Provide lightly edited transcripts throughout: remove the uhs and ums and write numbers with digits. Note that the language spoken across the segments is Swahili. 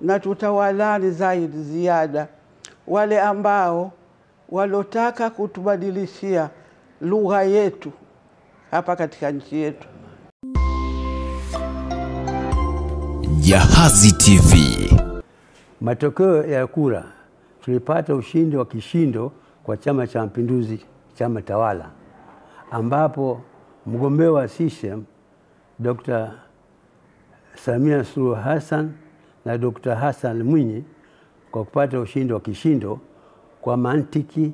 Na tutawalani zaidi ziada wale ambao walotaka kutubadilishia lugha yetu hapa katika nchi yetu. Jahazi TV. Matokeo ya kura, tulipata ushindi wa kishindo kwa Chama cha Mapinduzi, chama tawala, ambapo mgombea wa CCM Dr. Samia Suluhu Hassan na Dr. Hassan Mwinyi kwa kupata ushindi wa kishindo. Kwa mantiki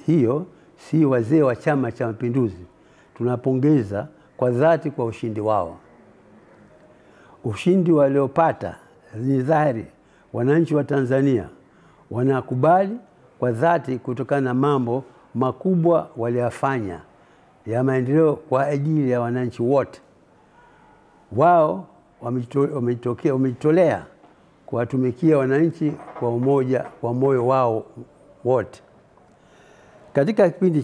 hiyo, si wazee wa Chama cha Mapinduzi tunapongeza kwa dhati kwa ushindi wao. Ushindi waliopata ni dhahiri wananchi wa Tanzania wanakubali kwa dhati kutokana na mambo makubwa waliyofanya ya maendeleo kwa ajili ya wananchi wote. Wao wamejitolea kuwatumikia wananchi kwa umoja, kwa moyo wao wote. Katika kipindi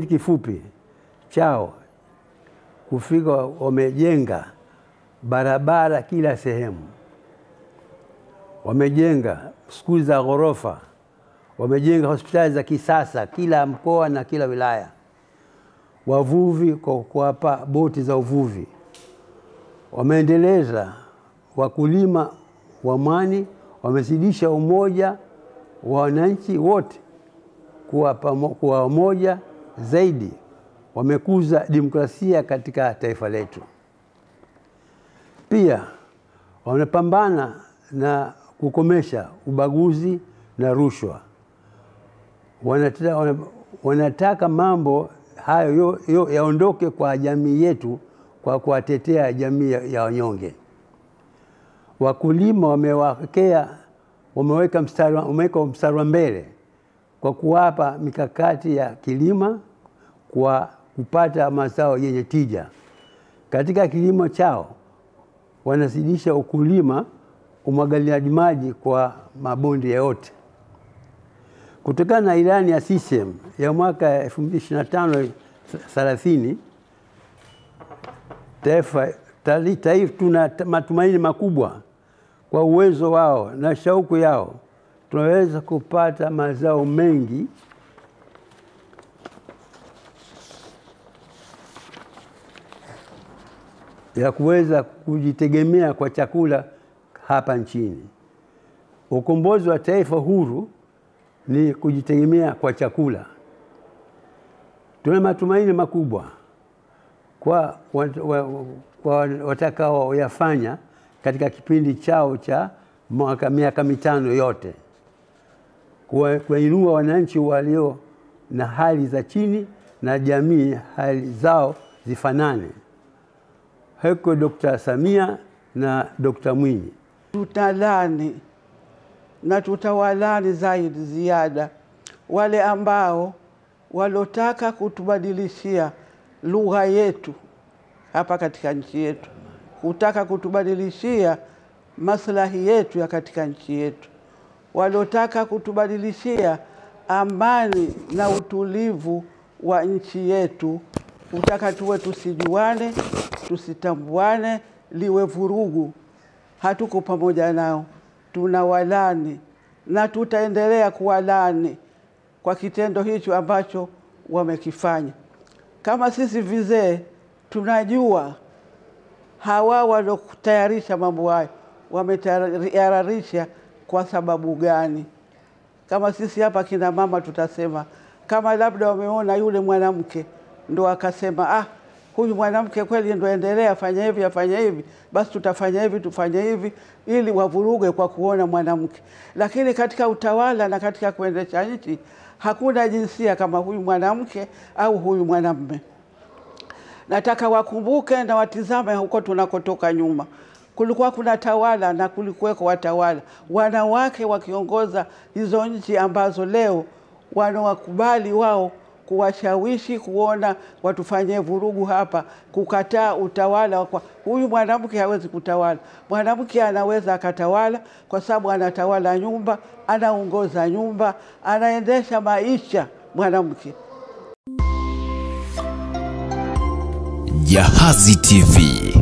kifupi chao kufika, wamejenga barabara kila sehemu, wamejenga skuli za ghorofa, wamejenga hospitali za kisasa kila mkoa na kila wilaya, wavuvi kwa kuwapa boti za uvuvi, wameendeleza wakulima wa mwani, wamezidisha umoja wa wananchi wote kuwa umoja zaidi, wamekuza demokrasia katika taifa letu. Pia wamepambana na kukomesha ubaguzi na rushwa. Wanataka mambo hayo yaondoke kwa jamii yetu kwa kuwatetea jamii ya wanyonge. Wakulima wameweka mstari wa mbele kwa kuwapa mikakati ya kilima kwa kupata mazao yenye tija. Katika kilimo chao wanazidisha ukulima, umwagiliaji maji kwa mabonde yote. Kutokana na ilani ya CCM ya mwaka 2025-30, taifa tuna matumaini makubwa kwa uwezo wao na shauku yao tunaweza kupata mazao mengi ya kuweza kujitegemea kwa chakula hapa nchini. Ukombozi wa taifa huru ni kujitegemea kwa chakula. Tuna matumaini makubwa kwa watakao yafanya katika kipindi chao cha miaka mitano yote, kuinua wananchi walio na hali za chini na jamii hali zao zifanane. Heko Dr. Samia na Dr. Mwinyi. Tutalani na tutawalani zaidi ziada wale ambao walotaka kutubadilishia lugha yetu hapa katika nchi yetu, kutaka kutubadilishia maslahi yetu ya katika nchi yetu, walotaka kutubadilishia amani na utulivu wa nchi yetu, kutaka tuwe tusijuane, tusitambuane, liwe vurugu. Hatuko pamoja nao, tunawalani na tutaendelea kuwalani kwa kitendo hicho ambacho wamekifanya. Kama sisi vizee tunajua hawa waliotayarisha mambo hayo wametayarisha kwa sababu gani. Kama sisi hapa kina mama tutasema, kama labda wameona yule mwanamke ndo akasema, huyu mwanamke kweli ndo endelea afanya hivi, basi tutafanya hivi, tufanye hivi, ili wavuruge kwa kuona mwanamke. Lakini katika utawala na katika kuendesha nchi hakuna jinsia kama huyu mwanamke au huyu mwanamume. Nataka wakumbuke na watizame huko tunakotoka nyuma. Kulikuwa kuna tawala na kulikuweko watawala, wanawake wakiongoza hizo nchi ambazo leo wanawakubali wao kuwashawishi kuona watufanyie vurugu hapa, kukataa utawala kwa huyu mwanamke. Hawezi kutawala. Mwanamke anaweza akatawala kwa sababu anatawala nyumba, anaongoza nyumba, anaendesha maisha mwanamke. Jahazi TV.